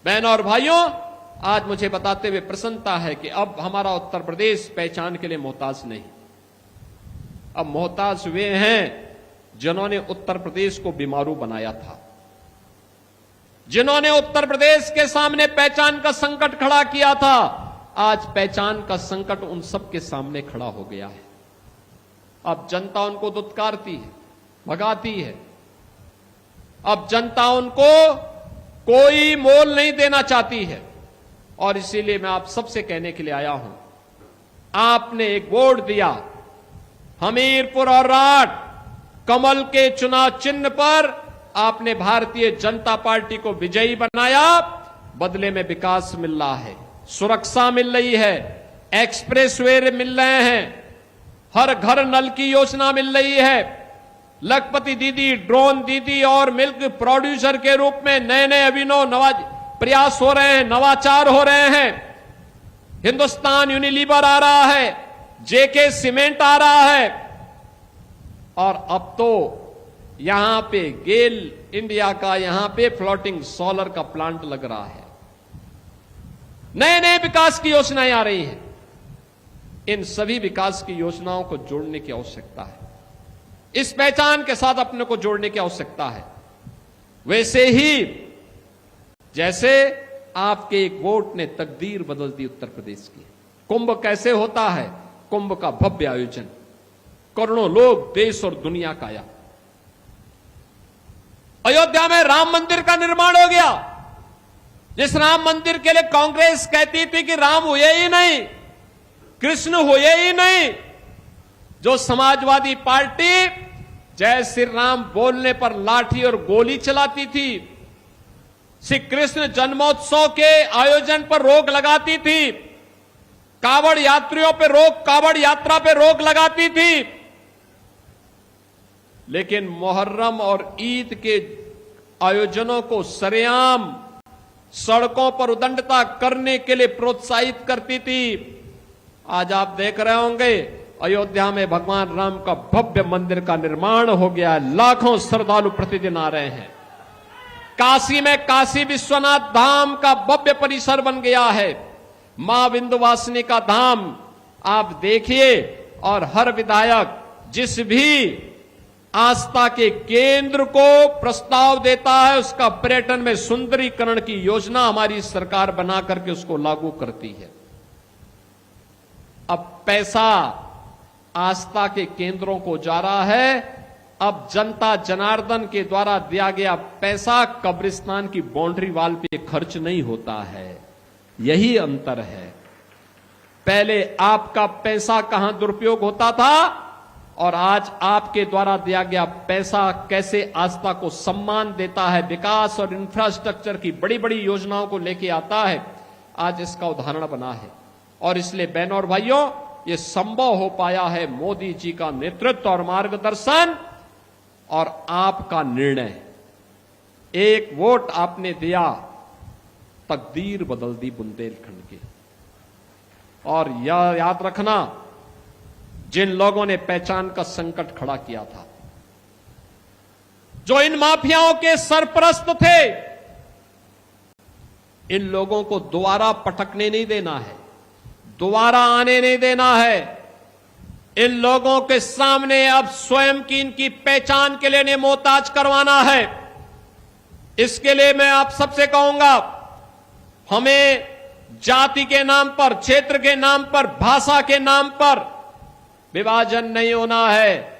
बहनों और भाइयों, आज मुझे बताते हुए प्रसन्नता है कि अब हमारा उत्तर प्रदेश पहचान के लिए मोहताज नहीं, अब मोहताज वे हैं जिन्होंने उत्तर प्रदेश को बीमारू बनाया था, जिन्होंने उत्तर प्रदेश के सामने पहचान का संकट खड़ा किया था। आज पहचान का संकट उन सब के सामने खड़ा हो गया है। अब जनता उनको दुत्कारती है, भगाती है। अब जनता उनको कोई मोल नहीं देना चाहती है। और इसीलिए मैं आप सबसे कहने के लिए आया हूं, आपने एक वोट दिया हमीरपुर और राठ कमल के चुनाव चिन्ह पर, आपने भारतीय जनता पार्टी को विजयी बनाया। बदले में विकास मिल रहा है, सुरक्षा मिल रही है, एक्सप्रेसवे मिल रहे हैं, हर घर नल की योजना मिल रही है, लखपति दीदी, ड्रोन दीदी और मिल्क प्रोड्यूसर के रूप में नए नए अभिनव प्रयास हो रहे हैं, नवाचार हो रहे हैं। हिंदुस्तान यूनिलीवर आ रहा है, जेके सीमेंट आ रहा है, और अब तो यहां पे गेल इंडिया का यहां पे फ्लोटिंग सोलर का प्लांट लग रहा है। नए नए विकास की योजनाएं आ रही हैं। इन सभी विकास की योजनाओं को जोड़ने की आवश्यकता है, इस पहचान के साथ अपने को जोड़ने की आवश्यकता है। वैसे ही जैसे आपके एक वोट ने तकदीर बदल दी उत्तर प्रदेश की। कुंभ कैसे होता है? कुंभ का भव्य आयोजन, करोड़ों लोग देश और दुनिया का आया। अयोध्या में राम मंदिर का निर्माण हो गया, जिस राम मंदिर के लिए कांग्रेस कहती थी कि राम हुए ही नहीं, कृष्ण हुए ही नहीं, जो समाजवादी पार्टी जय श्री राम बोलने पर लाठी और गोली चलाती थी, श्री कृष्ण जन्मोत्सव के आयोजन पर रोक लगाती थी, कावड़ यात्रियों पर रोक, कावड़ यात्रा पर रोक लगाती थी, लेकिन मुहर्रम और ईद के आयोजनों को सरेआम सड़कों पर उदंडता करने के लिए प्रोत्साहित करती थी। आज आप देख रहे होंगे अयोध्या में भगवान राम का भव्य मंदिर का निर्माण हो गया, लाखों श्रद्धालु प्रतिदिन आ रहे हैं। काशी में काशी विश्वनाथ धाम का भव्य परिसर बन गया है, मां विंध्यवासिनी का धाम आप देखिए। और हर विधायक जिस भी आस्था के केंद्र को प्रस्ताव देता है, उसका पर्यटन में सुंदरीकरण की योजना हमारी सरकार बना करके उसको लागू करती है। अब पैसा आस्था के केंद्रों को जा रहा है, अब जनता जनार्दन के द्वारा दिया गया पैसा कब्रिस्तान की बाउंड्री वॉल पे खर्च नहीं होता है। यही अंतर है। पहले आपका पैसा कहां दुरुपयोग होता था, और आज आपके द्वारा दिया गया पैसा कैसे आस्था को सम्मान देता है, विकास और इंफ्रास्ट्रक्चर की बड़ी बड़ी योजनाओं को लेके आता है। आज इसका उदाहरण बना है। और इसलिए बहनों और भाइयों, ये संभव हो पाया है मोदी जी का नेतृत्व और मार्गदर्शन और आपका निर्णय। एक वोट आपने दिया, तकदीर बदल दी बुंदेलखंड की। और यह याद रखना, जिन लोगों ने पहचान का संकट खड़ा किया था, जो इन माफियाओं के सरपरस्त थे, इन लोगों को दोबारा पटकने नहीं देना है, दोबारा आने नहीं देना है। इन लोगों के सामने अब स्वयं की इनकी पहचान के लिए मोहताज करवाना है। इसके लिए मैं आप सबसे कहूंगा, हमें जाति के नाम पर, क्षेत्र के नाम पर, भाषा के नाम पर विभाजन नहीं होना है।